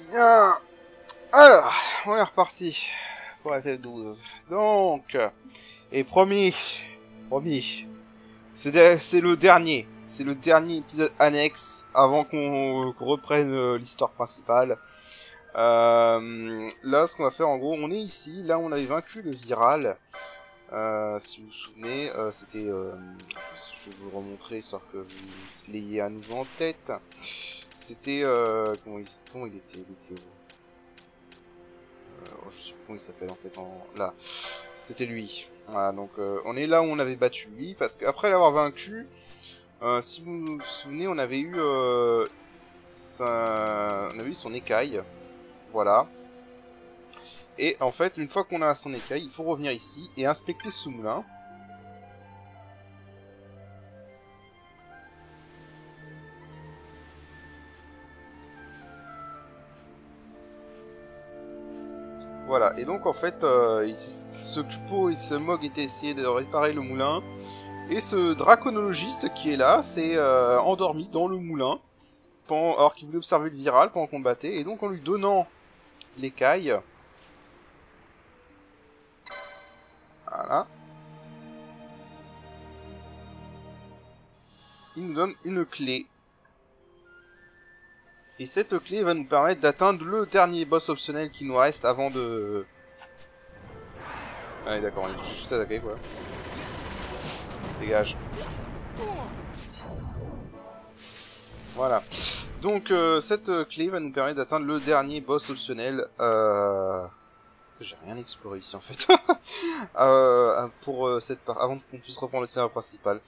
Bien. Alors, on est reparti pour FF12. Donc, et promis, c'est le dernier. C'est le dernier épisode annexe avant qu'on reprenne l'histoire principale. Là, ce qu'on va faire, en gros, on est ici. Là, on avait vaincu le Viral. Si vous vous souvenez, c'était... je vais vous le remontrer, histoire que vous l'ayez à nouveau en tête. C'était... comment il était où je sais plus comment il s'appelle en fait. Là, c'était lui. Voilà, donc on est là où on avait battu lui, parce qu'après l'avoir vaincu, si vous vous souvenez, on avait eu son écaille. Voilà. Et en fait, une fois qu'on a son écaille, il faut revenir ici et inspecter ce moulin. Voilà, et donc en fait, ce Cupo et ce Mog étaient essayés de réparer le moulin. Et ce draconologiste qui est là s'est endormi dans le moulin, alors qu'il voulait observer le Viral pendant qu'on battait. Et donc en lui donnant l'écaille... Voilà. Il nous donne une clé. Et cette clé va nous permettre d'atteindre le dernier boss optionnel qui nous reste avant de... Allez d'accord, on est juste attaqué quoi. Dégage. Voilà. Donc cette clé va nous permettre d'atteindre le dernier boss optionnel. J'ai rien exploré ici en fait. Pour cette part, avant qu'on puisse reprendre le scénario principal.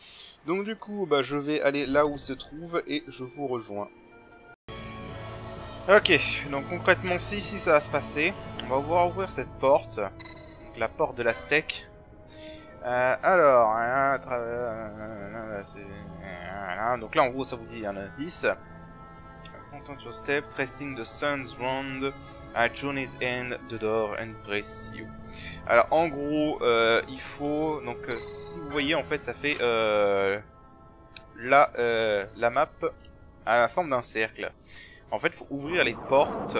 Donc du coup, bah, je vais aller là où il se trouve et je vous rejoins. Ok, donc concrètement, si ici ça va se passer, on va pouvoir ouvrir cette porte, donc la porte de la steak. Alors, donc là en gros ça vous dit un indice. Content your step, tracing the sun's round at journey's end, the door embrace you. Alors en gros, il faut, donc si vous voyez en fait ça fait la map à la forme d'un cercle. En fait, il faut ouvrir les portes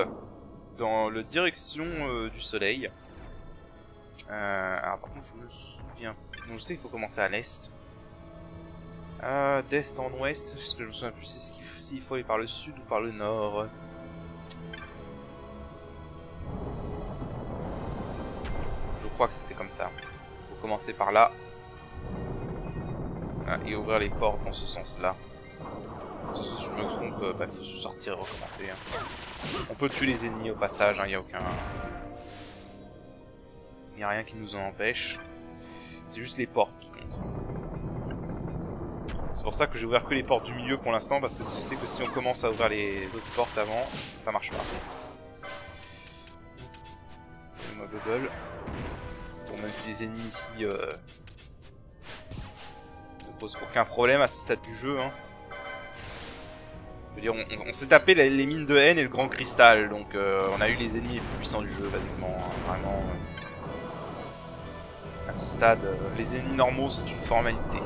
dans la direction du soleil. Alors par contre, je me souviens... Donc, je sais qu'il faut commencer à l'est. D'est en ouest, parce que je me souviens plus s'il faut aller par le sud ou par le nord. Je crois que c'était comme ça. Il faut commencer par là. Et ouvrir les portes dans ce sens-là. Si je me trompe, bah, faut sortir et recommencer. Hein. On peut tuer les ennemis au passage, il n'y a aucun... Il n'y a rien qui nous en empêche. C'est juste les portes qui comptent. C'est pour ça que j'ai ouvert que les portes du milieu pour l'instant, parce que je sais que si on commence à ouvrir les autres portes avant, ça marche pas. Le bubble. Bon, même si les ennemis ici ne posent aucun problème à ce stade du jeu, hein. Je veux dire, on s'est tapé les mines de haine et le grand cristal, donc on a eu les ennemis les plus puissants du jeu, basiquement. Hein, vraiment, à ce stade, les ennemis normaux, c'est une formalité.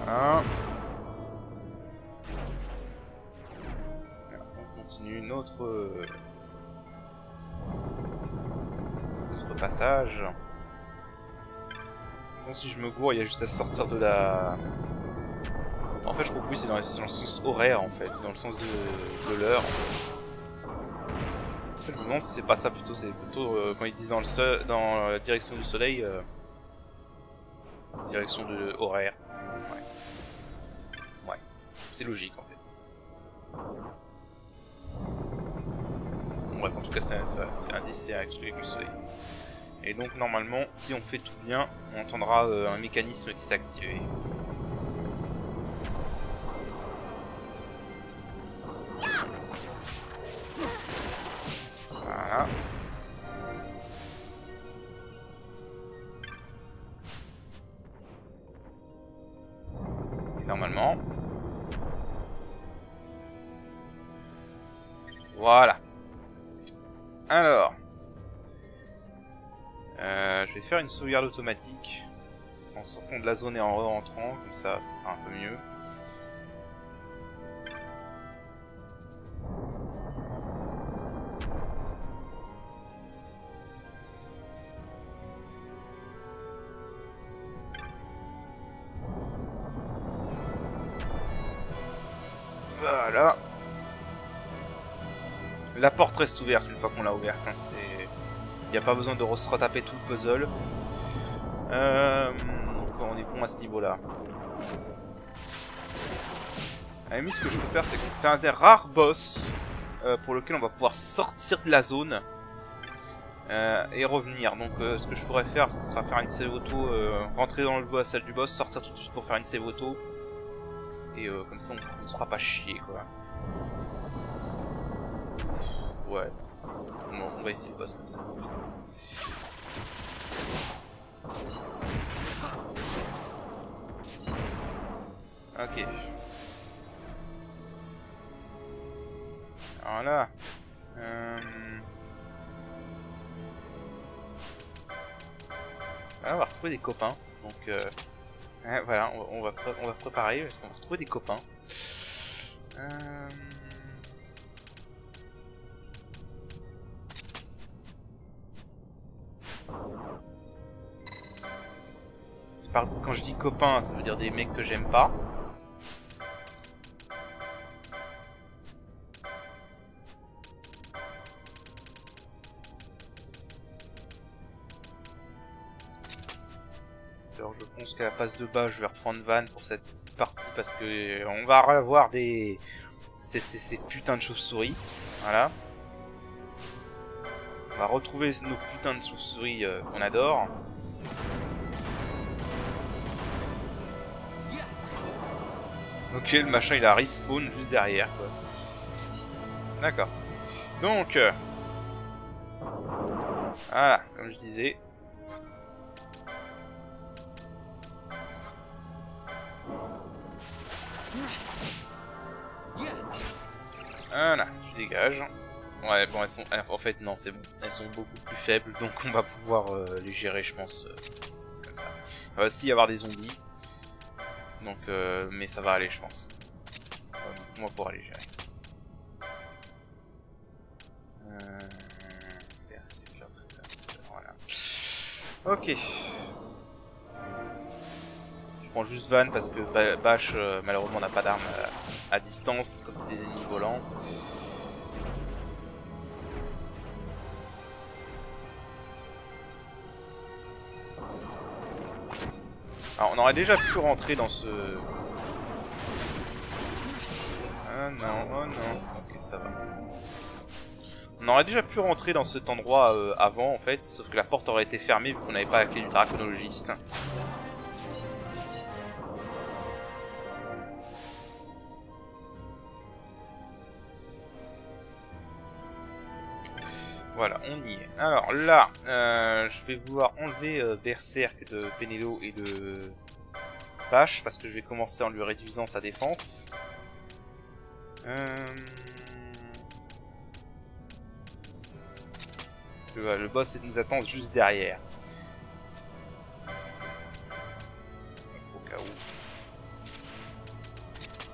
Voilà. On continue notre passage. Bon, si je me gourre, il y a juste à sortir de la... En fait, je crois que oui, c'est dans le sens horaire, en fait. Dans le sens de l'heure. En fait, je me demande si c'est pas ça plutôt. C'est plutôt quand ils disent dans la direction du soleil. Direction de horaire. Ouais. C'est logique, en fait. Bon, bref, en tout cas, c'est un indice, c'est avec le soleil. Et donc normalement, si on fait tout bien, on entendra un mécanisme qui s'est activé. Voilà. Et normalement... Voilà. Alors... je vais faire une sauvegarde automatique en sortant de la zone et en rentrant, comme ça sera un peu mieux. Voilà. La porte reste ouverte une fois qu'on l'a ouverte. Hein, il n'y a pas besoin de se retaper tout le puzzle. On est bon à ce niveau-là. À la limite, ce que je peux faire, c'est que c'est un des rares boss pour lequel on va pouvoir sortir de la zone et revenir. Donc, ce que je pourrais faire, ce sera faire une save auto, rentrer dans la salle du boss, sortir tout de suite pour faire une save auto. Et comme ça, on ne se fera pas chier, quoi. Ouais. Bon, on va essayer le boss comme ça. Ok. Voilà. Voilà, on va retrouver des copains. Donc, voilà, on va préparer parce qu'on va retrouver des copains. Quand je dis copains, ça veut dire des mecs que j'aime pas. Alors je pense qu'à la phase de bas, je vais reprendre Van pour cette petite partie parce que on va avoir des ces putains de chauves-souris. Voilà. On va retrouver nos putains de chauves-souris qu'on adore. Ok, le machin il a respawn juste derrière quoi. D'accord. Donc, voilà, comme je disais. Voilà, je dégage. Ouais, bon, elles sont. En fait, non, c'est bon. Elles sont beaucoup plus faibles, donc on va pouvoir les gérer, je pense, comme ça. Il va aussi y avoir des zombies. Donc, mais ça va aller, je pense. On va pouvoir les gérer. Voilà. Ok. Je prends juste Van parce que Bash, malheureusement, n'a pas d'arme à distance, comme c'est des ennemis volants. Alors, on aurait déjà pu rentrer dans ce... Ah non, oh non. Ok, ça va. On aurait déjà pu rentrer dans cet endroit avant, en fait, sauf que la porte aurait été fermée vu qu'on n'avait pas la clé du draconologiste. Voilà, on y est. Alors là, je vais vouloir enlever Berserk de Penelo et de Bash, parce que je vais commencer en lui réduisant sa défense. Le boss nous attend juste derrière. Au cas où.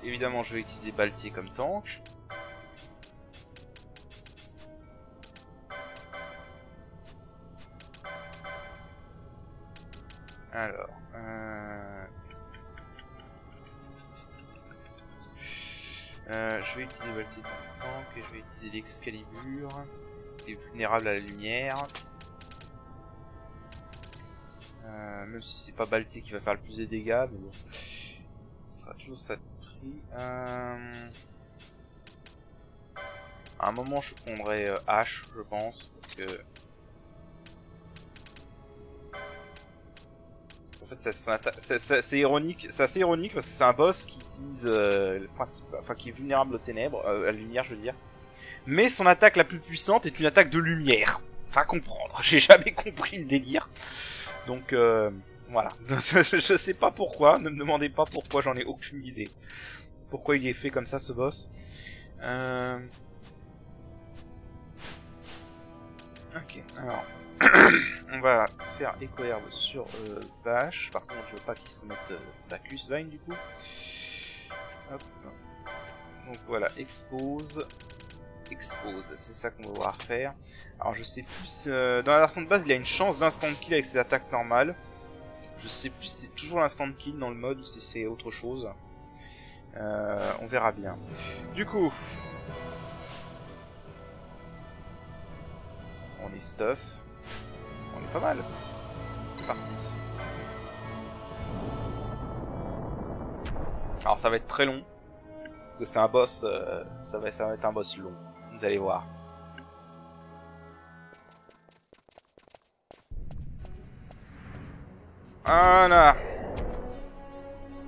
Évidemment, je vais utiliser Balti comme tank. Alors, je vais utiliser Balti dans le tank et je vais utiliser l'Excalibur, qui est vulnérable à la lumière. Même si c'est pas Balti qui va faire le plus de dégâts, mais bon, ça sera toujours ça de prix. À un moment, je prendrai H, je pense, parce que en fait, c'est ironique, c'est assez ironique parce que c'est un boss qui utilise le principe, enfin qui est vulnérable aux ténèbres, à la lumière, je veux dire. Mais son attaque la plus puissante est une attaque de lumière. Enfin, comprendre. J'ai jamais compris le délire. Donc, voilà. Je sais pas pourquoi. Ne me demandez pas pourquoi. J'en ai aucune idée. Pourquoi il est fait comme ça, ce boss. Ok. Alors. On va faire Éco-Herbe sur Bash. Par contre, je veux pas qu'il se mette Bacchus Vine du coup. Hop. Donc voilà, expose. Expose, c'est ça qu'on va devoir faire. Alors je sais plus, dans la version de base il y a une chance d'instant kill avec ses attaques normales. Je sais plus si c'est toujours l'instant kill dans le mode ou si c'est autre chose. On verra bien. Du coup, on est stuff. On est pas mal. C'est parti. Alors ça va être très long. Parce que c'est un boss. Ça va être un boss long. Vous allez voir. Voilà.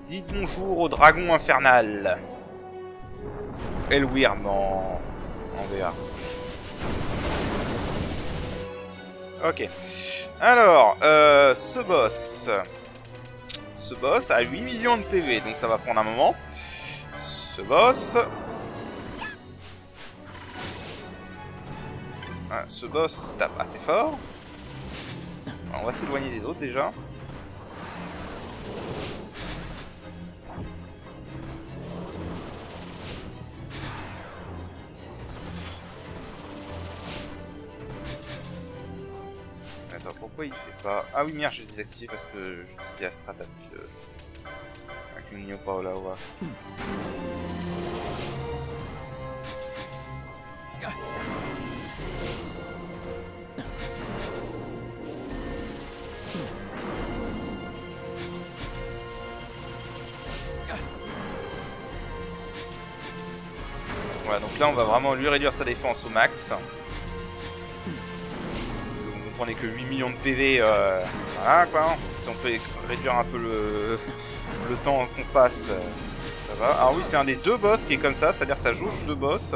Dites bonjour au dragon infernal. Elwyrn, non. On verra. Ok. Alors, ce boss a 8 millions de PV, donc ça va prendre un moment. Ce boss... Ah, ce boss tape assez fort. Alors, on va s'éloigner des autres déjà. Attends, pourquoi il fait pas... Ah oui, merde, j'ai désactivé parce que j'utilisais Astrat avec le Neo Paolawa. Voilà, donc là on va vraiment lui réduire sa défense au max. Vous comprenez que 8 millions de PV, voilà quoi. Si on peut réduire un peu le temps qu'on passe, ça va. Alors oui, c'est un des deux boss qui est comme ça, c'est-à-dire sa jauge de boss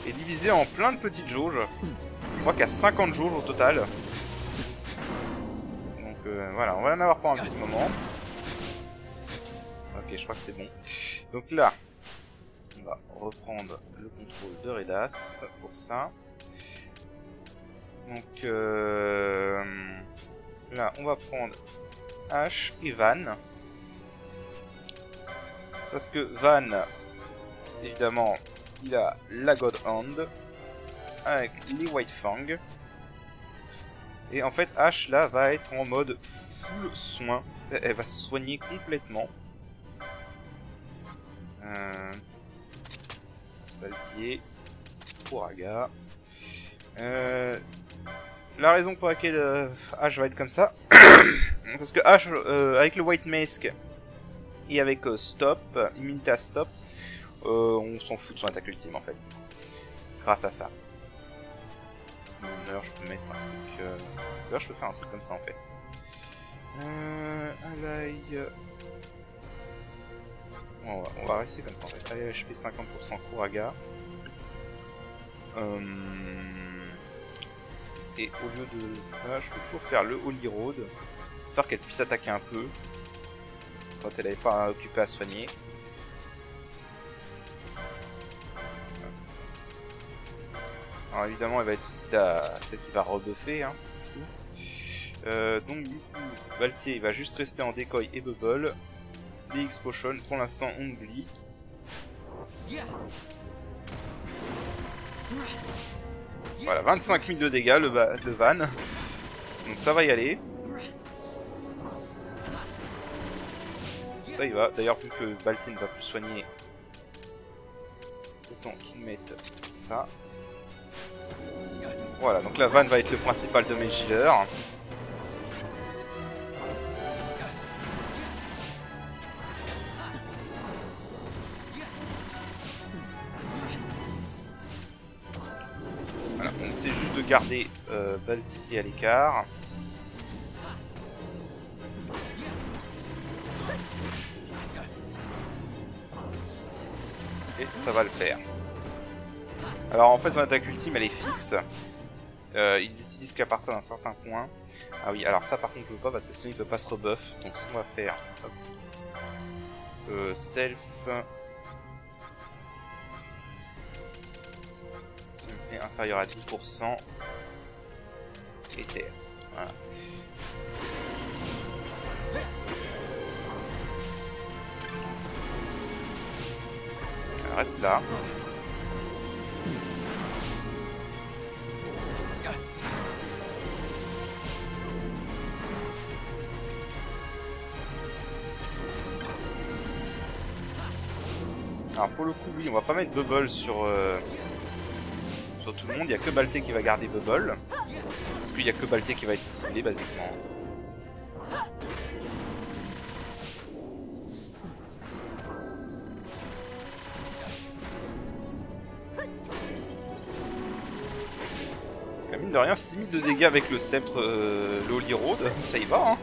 est divisée en plein de petites jauges. Je crois qu'il y a 50 jauges au total. Donc voilà, on va en avoir pour un petit moment. Ok, je crois que c'est bon. Donc là... on va reprendre le contrôle de Redas pour ça. Donc là, on va prendre Ash et Van. Parce que Van, évidemment, il a la God Hand avec les White Fang. Et en fait, Ash là va être en mode full soin. Elle va se soigner complètement. Baltier, Uraga. La raison pour laquelle Ash va être comme ça, parce que Ash, avec le White Mask et avec Stop, Immunity à Stop, on s'en fout de son attaque ultime en fait. Grâce à ça. D'ailleurs, je peux mettre un truc. D'ailleurs, je peux faire un truc comme ça en fait. Ally. On va rester comme ça en fait. Allez, HP 50% Kuraga. Et au lieu de ça, je peux toujours faire le Holy Road, histoire qu'elle puisse attaquer un peu quand elle n'avait pas occupé à soigner. Alors évidemment, elle va être aussi celle qui va rebuffer. Hein, donc du coup, Baltier il va juste rester en decoy et bubble. Les X-Potion, pour l'instant on oublie. Voilà, 25 000 de dégâts le Van. Donc ça va y aller. Ça y va. D'ailleurs, vu que Baltier ne va plus soigner, autant qu'il mette ça. Voilà, donc la Van va être le principal de mes healers. Voilà, on essaie juste de garder Baltier à l'écart. Et ça va le faire. Alors en fait son attaque ultime elle est fixe. Il l'utilise qu'à partir d'un certain point. Ah oui, alors ça par contre je veux pas parce que sinon il peut pas se rebuff. Donc ce qu'on va faire, hop. Self. Si on est inférieur à 10%. Éther. Voilà. Elle reste là. Alors pour le coup, oui, on va pas mettre Bubble sur tout le monde. Il y a que Balté qui va garder Bubble. Parce qu'il y a que Balté qui va être ciblé, basiquement. Mine de rien, 6000 de dégâts avec le sceptre le Holy Road, ça y va, hein.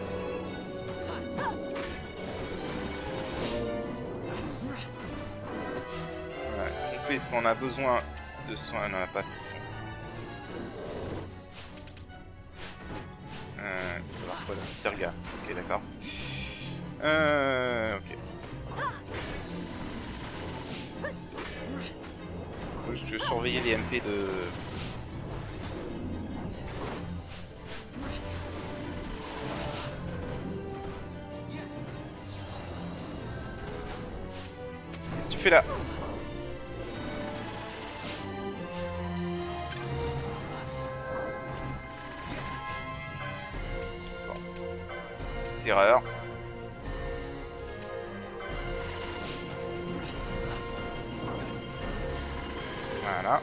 Voilà, ce qu'on fait, est-ce qu'on a besoin de soins? Non, on n'a pas assez de soins. Voilà, Firga. Ok, d'accord. Ok. Je surveillais les MP de... Qu'est-ce que tu fais là? Bon. Petite erreur. Voilà.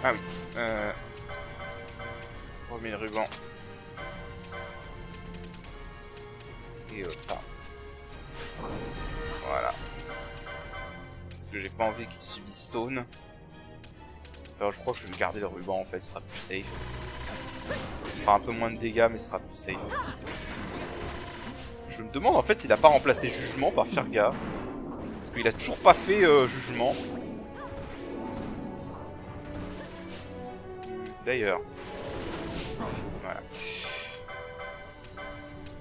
Ah oui. Remets le ruban. Et ça. Voilà. Parce que j'ai pas envie qu'il subisse stone. Enfin, je crois que je vais garder le ruban en fait, ce sera plus safe. Il fera un peu moins de dégâts, mais ce sera plus safe. Je me demande en fait s'il a pas remplacé Jugement par Firga. Parce qu'il a toujours pas fait Jugement. D'ailleurs. Voilà.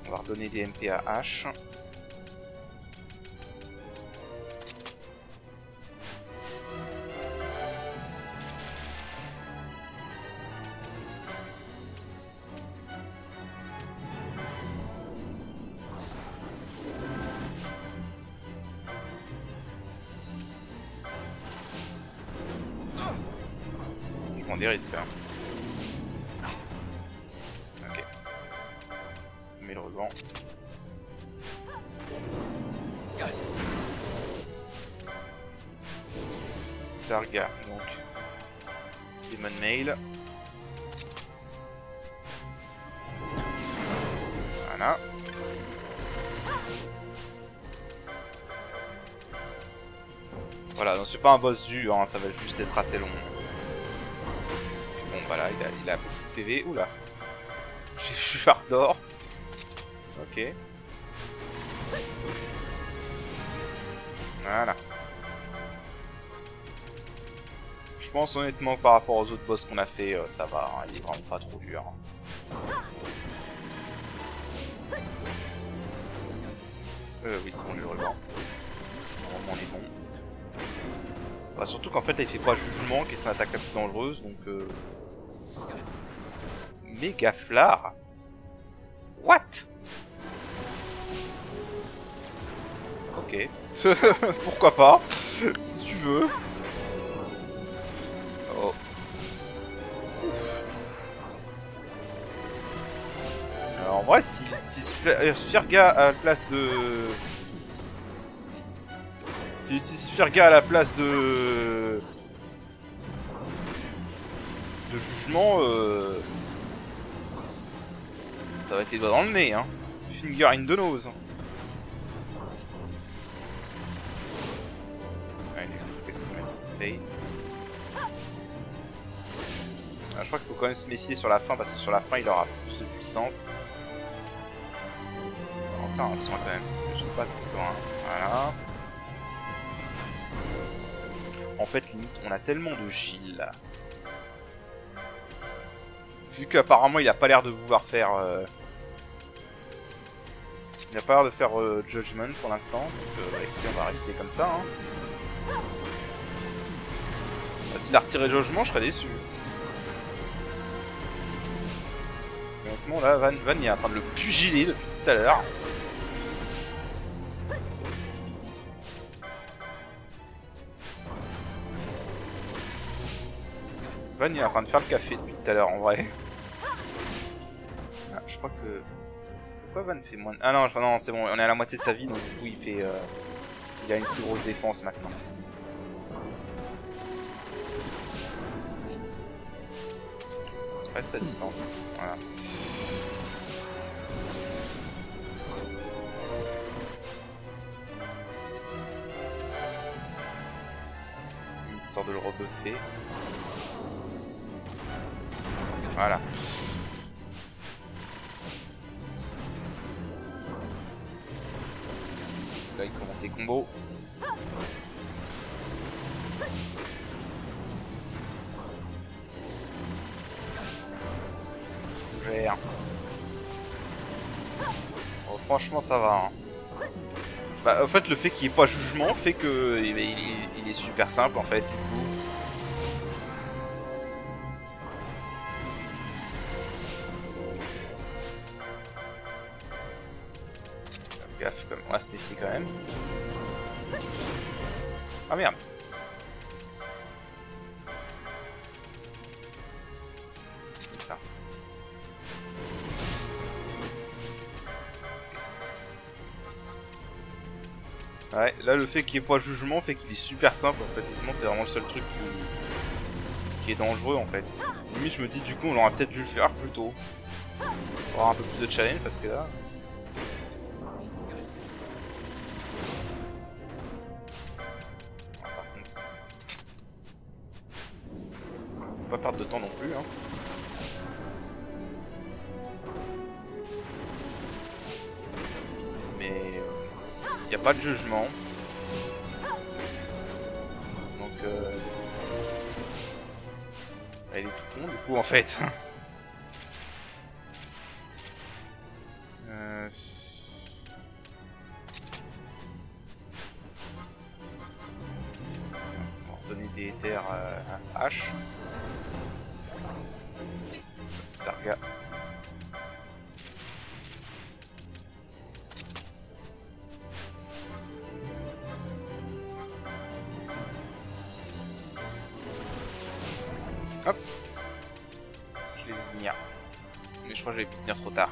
On va redonner des MP à H. Je prends des risques là. Ok. On met le ruban. Targa, donc Demon Mail. Voilà. Voilà, donc c'est pas un boss dur, hein, ça va juste être assez long. Bon, voilà, il a beaucoup de PV. Oula. J'ai vu Ardor. Ok. Voilà. Je pense honnêtement que par rapport aux autres boss qu'on a fait, ça va, hein, il est vraiment pas trop dur. Oui, c'est bon, le ruban. Normalement, on est bon. Bah, surtout qu'en fait, là, il fait pas Jugement, qui est son attaque la plus dangereuse, donc... Méga Flare. What? Ok. Pourquoi pas, si tu veux. Oh. Alors, en vrai, si Firga à la place de... S'il utilise Firga à la place de Jugement, ça va être les doigts dans le nez, hein. Finger in the nose. Allez, qu'est-ce qu'on se fait? Je crois qu'il faut quand même se méfier sur la fin, parce que sur la fin, il aura plus de puissance. On va faire un soin quand même, parce que je sais pas de soin. Voilà. En fait, limite, on a tellement de Gilles là. Vu qu'apparemment il a pas l'air de vouloir faire... Il a pas l'air de faire Judgment pour l'instant. Donc écoutez, on va rester comme ça. Hein. S'il a retiré Judgment, je serais déçu. Honnêtement là, Van il est en train de le pugiler depuis tout à l'heure. Van il est en train de faire le café depuis tout à l'heure en vrai. Ah, je crois que... Pourquoi Van fait moins... Ah non, non c'est bon, on est à la moitié de sa vie, donc du coup il fait... il a une plus grosse défense maintenant. Reste à distance, voilà. Histoire de le rebuffer. Voilà. Là il commence les combos. Gère. Oh, franchement ça va. Hein. Bah, en fait le fait qu'il n'y ait pas de jugement fait que il est super simple en fait du coup. Gaffe, on va se méfier quand même. Ah merde. C'est ça. Ouais, là le fait qu'il n'y ait pas de jugement fait qu'il est super simple en fait. C'est vraiment le seul truc qui est dangereux en fait. Limite je me dis du coup on aurait peut-être dû le faire plus tôt. Pour avoir un peu plus de challenge parce que là... Pas perdre de temps non plus hein. Mais il n'y a pas de jugement donc il est tout con du coup en fait. On va redonner des terres à H. Targa. Hop. Je l'ai vu venir. Mais je crois que j'avais pu venir trop tard.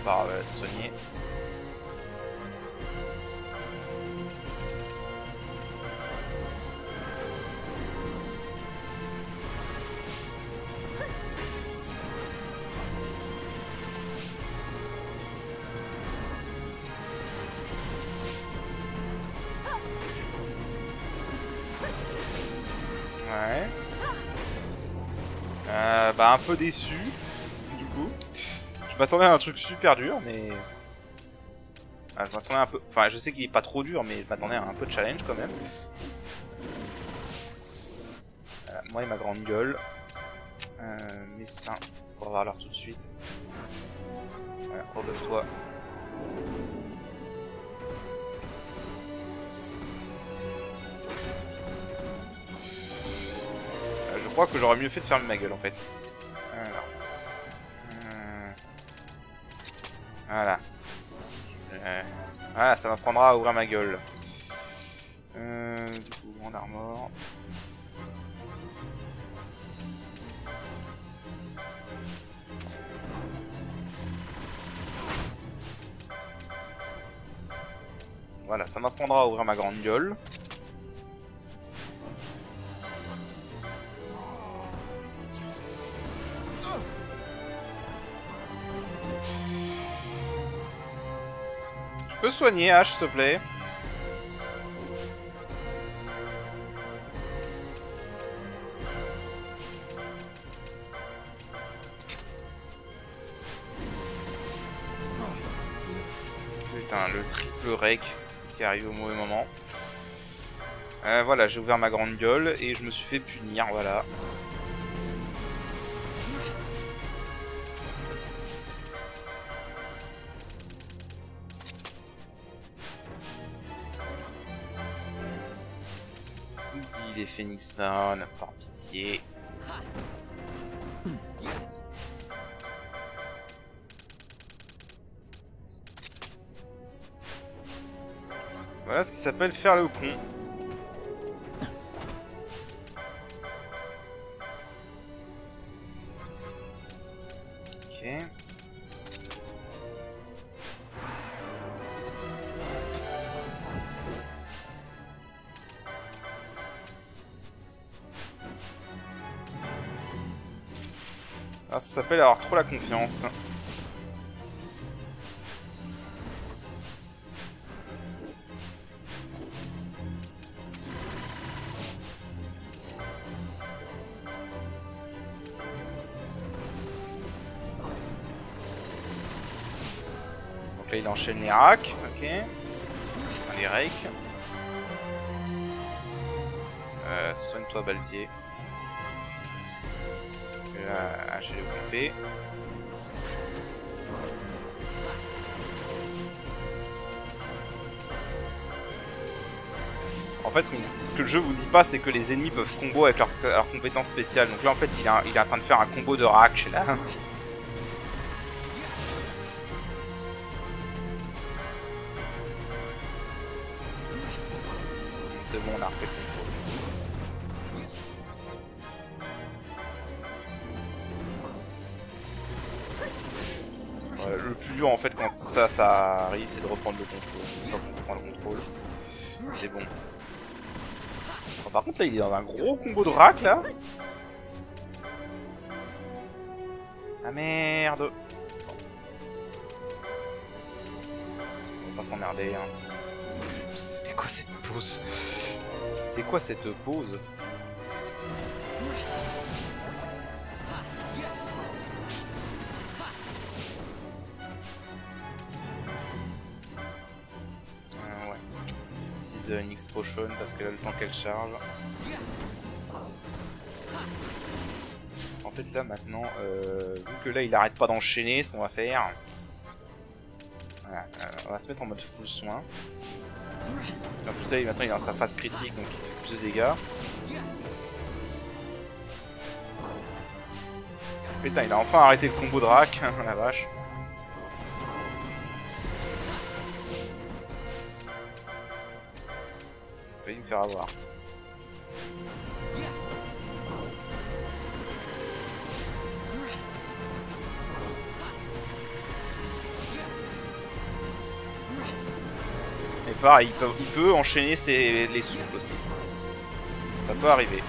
Par soigner. Ouais. Bah un peu déçu du coup. Je m'attendais à un truc super dur mais... je m'attendais un peu... Enfin je sais qu'il est pas trop dur mais je m'attendais à un peu de challenge quand même. Moi et ma grande gueule. Mes seins. On va voir l'heure tout de suite. Voilà, redonne-toi. Je crois que j'aurais mieux fait de fermer ma gueule en fait. Voilà. Voilà, ça m'apprendra à ouvrir ma gueule. Du coup, grande armor. Voilà, ça m'apprendra à ouvrir ma grande gueule. Je peux soigner H s'il te plaît? Putain, le triple rec qui arrive au mauvais moment. Voilà, j'ai ouvert ma grande gueule et je me suis fait punir, voilà. Dis les Phoenix Down, par pitié. Voilà ce qui s'appelle faire le con. Ok. Ah, ça s'appelle avoir trop la confiance. Donc là il enchaîne les racks, ok. Enfin, les rakes. Soigne-toi Baltier. Là, j'ai occupé. En fait, ce que le jeu vous dit pas, c'est que les ennemis peuvent combo avec leur compétence spéciale. Donc là, en fait, il est en train de faire un combo de rack là. C'est bon, on a refait le combo. Le plus dur en fait quand ça arrive, c'est de reprendre le contrôle. Une fois qu'on reprend le contrôle, c'est bon. Bon, par contre là il est dans un gros combo de rack là. Ah merde. On va pas s'emmerder hein. C'était quoi cette pause? C'était quoi cette pause? Une X potion parce que là le temps qu'elle charge. En fait là maintenant, vu que là il arrête pas d'enchaîner, ce qu'on va faire, voilà, on va se mettre en mode full soin. En plus là maintenant il est dans sa phase critique donc il fait plus de dégâts. Putain il a enfin arrêté le combo de rack, la vache. Il va me faire avoir. Et pareil, il peut enchaîner les souffles aussi. Ça peut arriver.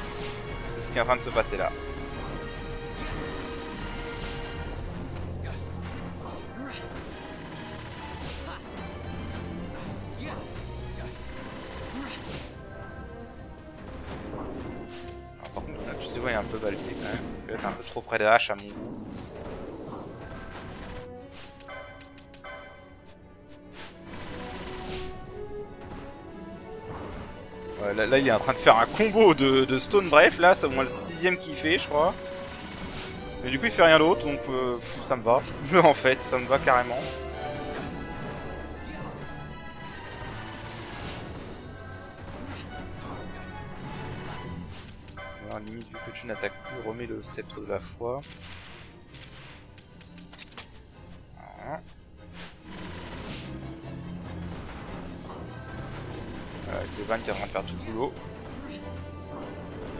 C'est ce qui est en train de se passer là. Il est un peu balsé quand même, parce que là t'es un peu trop près de la hache à mon goût. Ouais, là il est en train de faire un combo de Stone Bref, là c'est au moins le 6ème qu'il fait je crois. Mais du coup il fait rien d'autre donc ça me va. En fait ça me va carrément. Alors, limite vu que tu n'attaques plus, remets le sceptre de la foi. Voilà. C'est Van qui est en train de faire tout le boulot.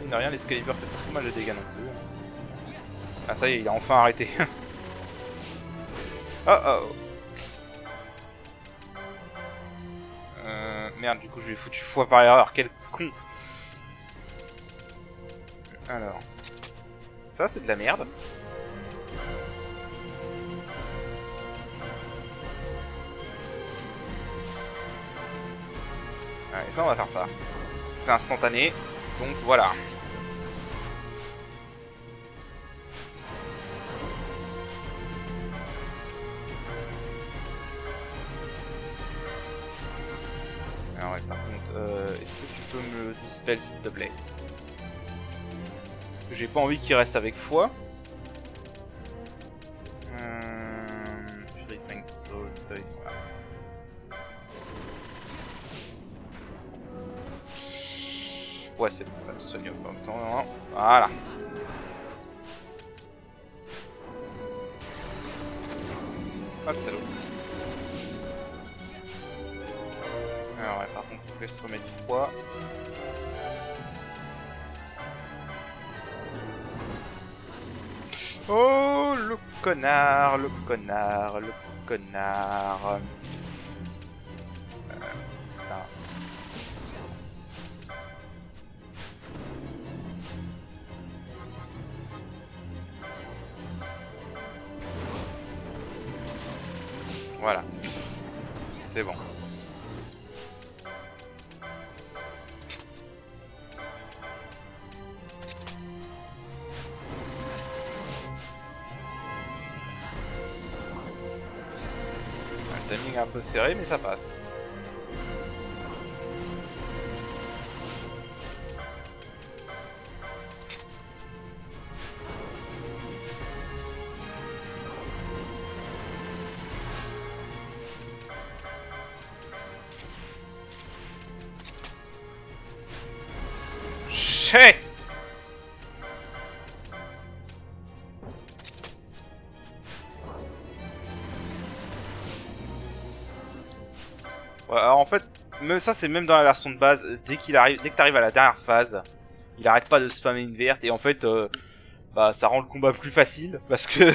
Il n'a rien, l'Excalibur fait pas trop mal de dégâts non plus. Ah ça y est, il a enfin arrêté. Oh oh. Merde, du coup je lui ai foutu foi par erreur, quel con. Alors, ça c'est de la merde. Allez, ça on va faire ça. C'est instantané, donc voilà. Alors ouais, par contre, est-ce que tu peux me dispel s'il te plaît? J'ai pas envie qu'il reste avec foi. Purifying Salt, ouais, c'est bon, on va le soigner en même temps. Voilà. Ah, le salaud. Alors, ouais, par contre, on laisse remettre froid. Oh! Oh, le connard, le connard, le connard. C'est ça. Voilà. C'est bon. Le timing est un peu serré, mais ça passe. Chais! Ouais, alors en fait, même ça c'est même dans la version de base, dès que t'arrives à la dernière phase, il arrête pas de spammer une verte et en fait bah ça rend le combat plus facile parce que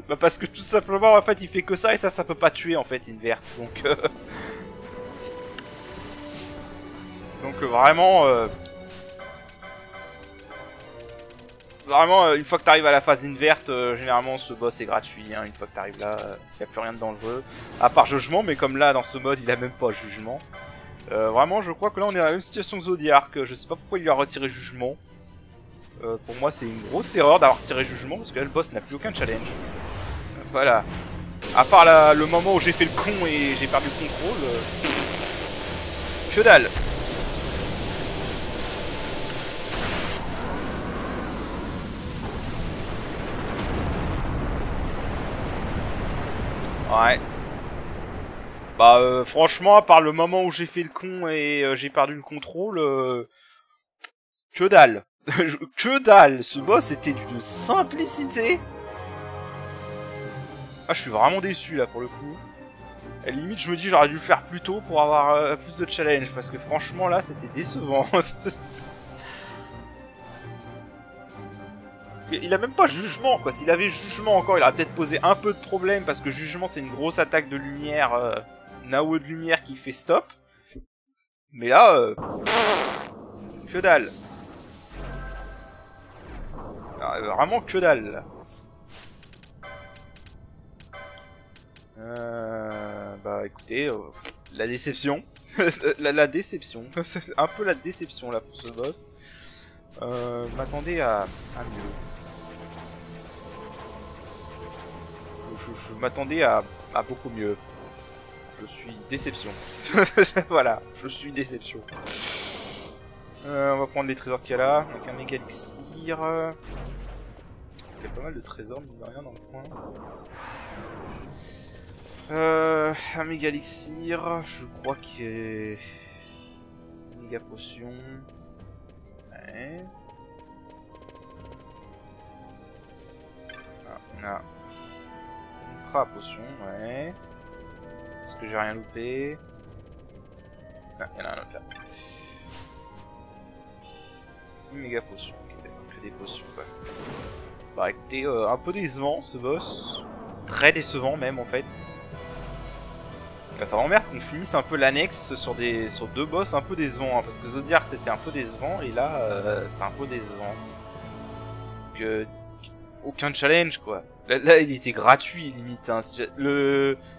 bah, parce que tout simplement en fait il fait que ça et ça peut pas tuer en fait une verte donc vraiment vraiment, une fois que t'arrives à la phase inverte, généralement ce boss est gratuit, hein. Une fois que t'arrives là, y a plus rien dans le jeu. À part jugement, mais comme là dans ce mode il a même pas jugement. Vraiment je crois que là on est dans la même situation que Zodiac, je sais pas pourquoi il lui a retiré jugement. Pour moi c'est une grosse erreur d'avoir tiré jugement parce que là le boss n'a plus aucun challenge. Voilà. À part le moment où j'ai fait le con et j'ai perdu le contrôle. Que dalle. Ouais. Bah franchement, à part le moment où j'ai fait le con et j'ai perdu le contrôle, que dalle. Que dalle. Ce boss était d'une simplicité. Ah, je suis vraiment déçu là pour le coup. À la limite, je me dis j'aurais dû le faire plus tôt pour avoir plus de challenge parce que franchement là, c'était décevant. Il a même pas jugement quoi, s'il avait jugement encore il aurait peut-être posé un peu de problème parce que jugement c'est une grosse attaque de lumière, Nao de lumière qui fait stop. Mais là, que dalle. Vraiment que dalle. Bah écoutez, la déception. la déception. C'est un peu la déception là pour ce boss. M'attendais à mieux. Je m'attendais à beaucoup mieux. Je suis déception. Voilà, je suis déception. On va prendre les trésors qu'il y a là. Donc un méga elixir. Il y a pas mal de trésors, mine de rien, dans le coin. Un méga elixir. Je crois qu'il y a... méga potion. Ouais. Ah, on a... ultra potion, ouais. Est-ce que j'ai rien loupé? Ah, il y en a un autre là. Une méga potion, ok, d'accord, que des potions quoi. Bah écoutez, un peu décevant ce boss. Très décevant même en fait. Enfin, ça m'emmerde qu'on finisse un peu l'annexe sur deux boss un peu décevants. Hein, parce que Zodiac c'était un peu décevant et là c'est un peu décevant. Parce que aucun challenge quoi. Là il était gratuit limite. Hein. Si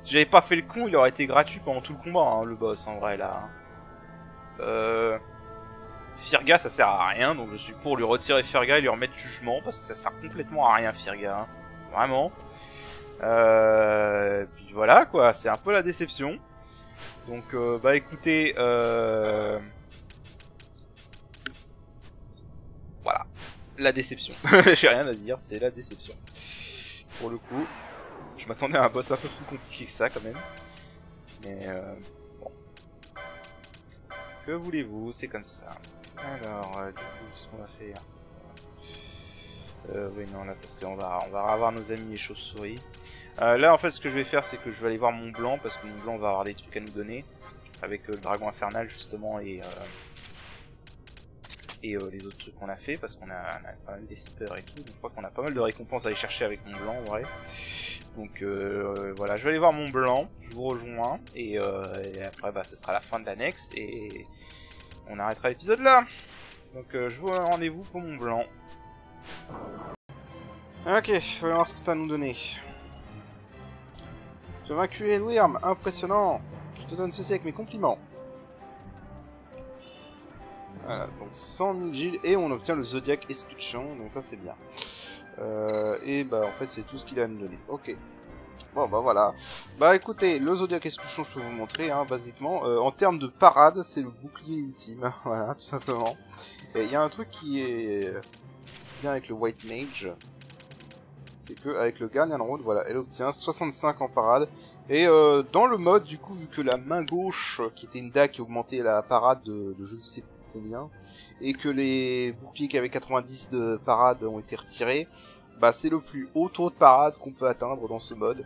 j'avais pas fait le con, il aurait été gratuit pendant tout le combat hein, le boss en vrai là. Hein. Firga ça sert à rien donc je suis pour lui retirer Firga et lui remettre jugement parce que ça sert complètement à rien Firga. Hein. Vraiment. Puis voilà quoi, c'est un peu la déception. Donc bah écoutez, voilà, la déception. J'ai rien à dire, c'est la déception. Pour le coup, je m'attendais à un boss un peu plus compliqué que ça quand même. Mais bon, que voulez-vous, c'est comme ça. Alors, du coup, ce qu'on va faire, oui non là parce qu'on va avoir nos amis les chauves-souris. Là en fait ce que je vais faire c'est que je vais aller voir mon blanc parce que mon blanc va avoir des trucs à nous donner avec le dragon infernal justement et et les autres trucs qu'on a fait, parce qu'on a pas mal d'espers et tout, donc je crois qu'on a pas mal de récompenses à aller chercher avec mon blanc, en vrai. Donc voilà, je vais aller voir mon blanc, je vous rejoins, et après bah ce sera la fin de l'annexe, et on arrêtera l'épisode là. Donc je vous donne rendez-vous pour mon blanc. Ok, voyons voir ce que t'as à nous donner. Tu as vaincu Elwyrm, impressionnant. Je te donne ceci avec mes compliments. Voilà, donc 100 000 gilles, et on obtient le Zodiac Escutcheon, donc ça c'est bien. Et bah en fait c'est tout ce qu'il a à nous donner. Ok. Bon bah voilà. Bah écoutez, le Zodiac Escutcheon je peux vous montrer, hein, basiquement. En termes de parade, c'est le bouclier ultime, voilà, tout simplement. Et il y a un truc qui est bien avec le White Mage, c'est que avec le Guardian Road, voilà, elle obtient 65 en parade. Et dans le mode, du coup, vu que la main gauche, qui était une dague qui augmentait la parade de je ne sais combien, et que les boucliers qui avaient 90 de parade ont été retirés, bah c'est le plus haut taux de parade qu'on peut atteindre dans ce mode.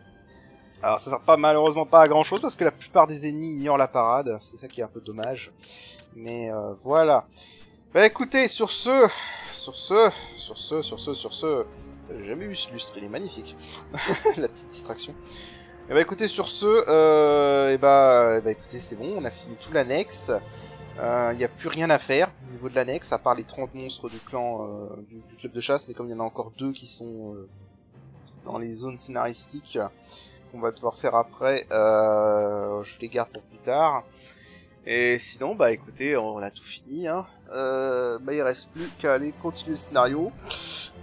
Alors ça sert pas malheureusement pas à grand chose parce que la plupart des ennemis ignorent la parade, c'est ça qui est un peu dommage. Mais voilà. Bah écoutez, sur ce, j'ai jamais vu ce lustre, il est magnifique. La petite distraction. Et bah écoutez, sur ce, et bah écoutez, c'est bon, on a fini tout l'annexe. Il n'y a plus rien à faire au niveau de l'annexe, à part les 30 monstres du clan du club de chasse, mais comme il y en a encore 2 qui sont dans les zones scénaristiques, qu'on va devoir faire après, je les garde pour plus tard. Et sinon, bah écoutez, on a tout fini, hein. Bah il reste plus qu'à aller continuer le scénario.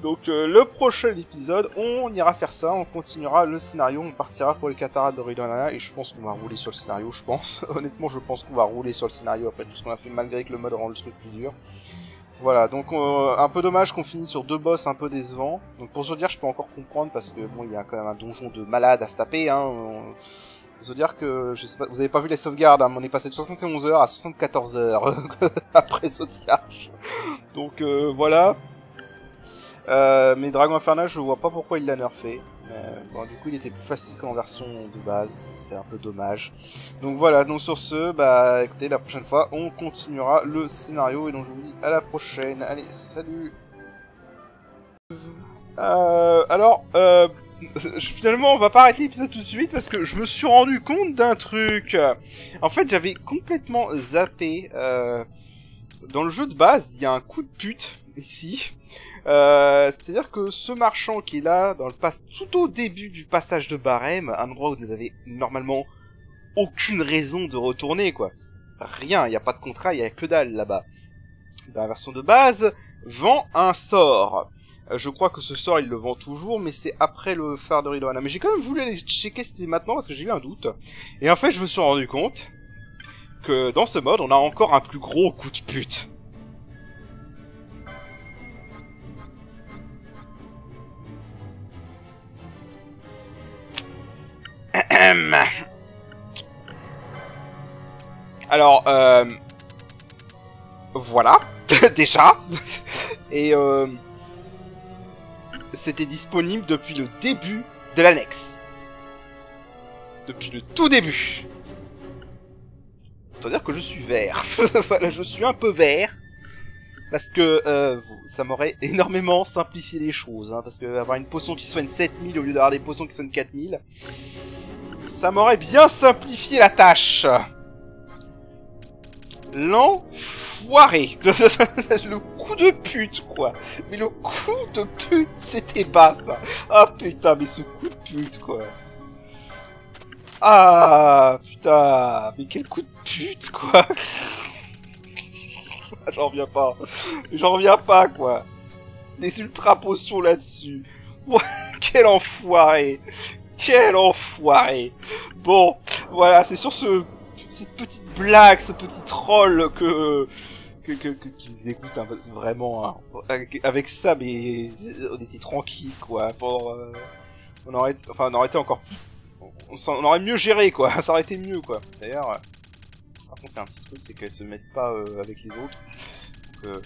Donc le prochain épisode, on ira faire ça, on continuera le scénario, on partira pour les cataractes de Ridolana, et je pense qu'on va rouler sur le scénario, je pense. Honnêtement, je pense qu'on va rouler sur le scénario après tout ce qu'on a fait, malgré que le mode rend le truc plus dur. Voilà, donc un peu dommage qu'on finisse sur 2 boss un peu décevants. Donc pour Zodiac, je peux encore comprendre, parce que bon, il y a quand même un donjon de malade à se taper, hein. Zodiac, je sais pas, vous avez pas vu les sauvegardes, hein, on est passé de 71 heures à 74 heures après Zodiac. Donc voilà. Mais Dragon Infernal, je vois pas pourquoi il l'a nerfé. Bon, du coup, il était plus facile qu'en version de base, c'est un peu dommage. Donc voilà, donc sur ce, bah écoutez, la prochaine fois, on continuera le scénario, et donc je vous dis à la prochaine. Allez, salut. Finalement, on va pas arrêter l'épisode tout de suite parce que je me suis rendu compte d'un truc. En fait, j'avais complètement zappé. Dans le jeu de base, il y a un coup de pute ici. C'est-à-dire que ce marchand qui est là, tout au début du passage de Barème, un endroit où vous n'avez normalement aucune raison de retourner, quoi. Rien, il n'y a pas de contrat, il n'y a que dalle là-bas. Dans la version de base, vend un sort. Je crois que ce sort, il le vend toujours, mais c'est après le phare de Ridolana. Mais j'ai quand même voulu aller checker si c'était maintenant, parce que j'ai eu un doute. Et en fait, je me suis rendu compte que dans ce mode, on a encore un plus gros coup de pute. Alors, voilà, déjà. Et c'était disponible depuis le début de l'annexe. Depuis le tout début. C'est-à-dire que je suis vert. Voilà, je suis un peu vert. Parce que ça m'aurait énormément simplifié les choses. Hein, parce que avoir une potion qui soigne 7000 au lieu d'avoir des potions qui soignent 4000, ça m'aurait bien simplifié la tâche. L'enfoiré. Le coup de pute, quoi. Mais le coup de pute, c'était bas, ça. Ah putain, mais ce coup de pute, quoi. Ah putain, mais quel coup de pute, quoi. J'en reviens pas. J'en reviens pas, quoi. Des ultra potions là-dessus. Ouais, quel enfoiré. Quel enfoiré. Bon, voilà, c'est sur cette petite blague, ce petit troll qui me dégoûte un peu, vraiment. Hein. Avec ça, mais on était tranquille, quoi. On aurait été encore plus... On aurait mieux géré, quoi. Ça aurait été mieux, quoi. D'ailleurs, par contre, il y a un petit truc, c'est qu'elles se mettent pas avec les autres. Donc,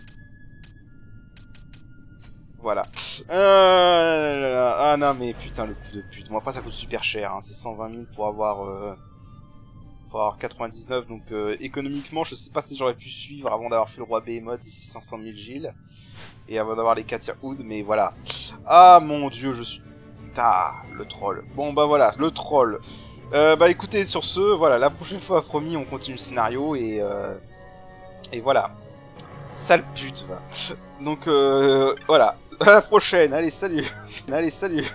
voilà. Ah non, mais putain, le coup de pute. Bon, après, ça coûte super cher. Hein. C'est 120 000 pour avoir pour avoir 99, donc économiquement, je sais pas si j'aurais pu suivre avant d'avoir fait le roi Behemoth, ici 500 000 Gilles, et avant d'avoir les Katir Hood, mais voilà. Ah mon dieu, je suis... Ah, le troll. Bon bah voilà, le troll. Bah écoutez, sur ce, voilà, la prochaine fois, promis, on continue le scénario, et voilà. Sale pute, va. Donc voilà, à la prochaine, allez salut. Allez salut.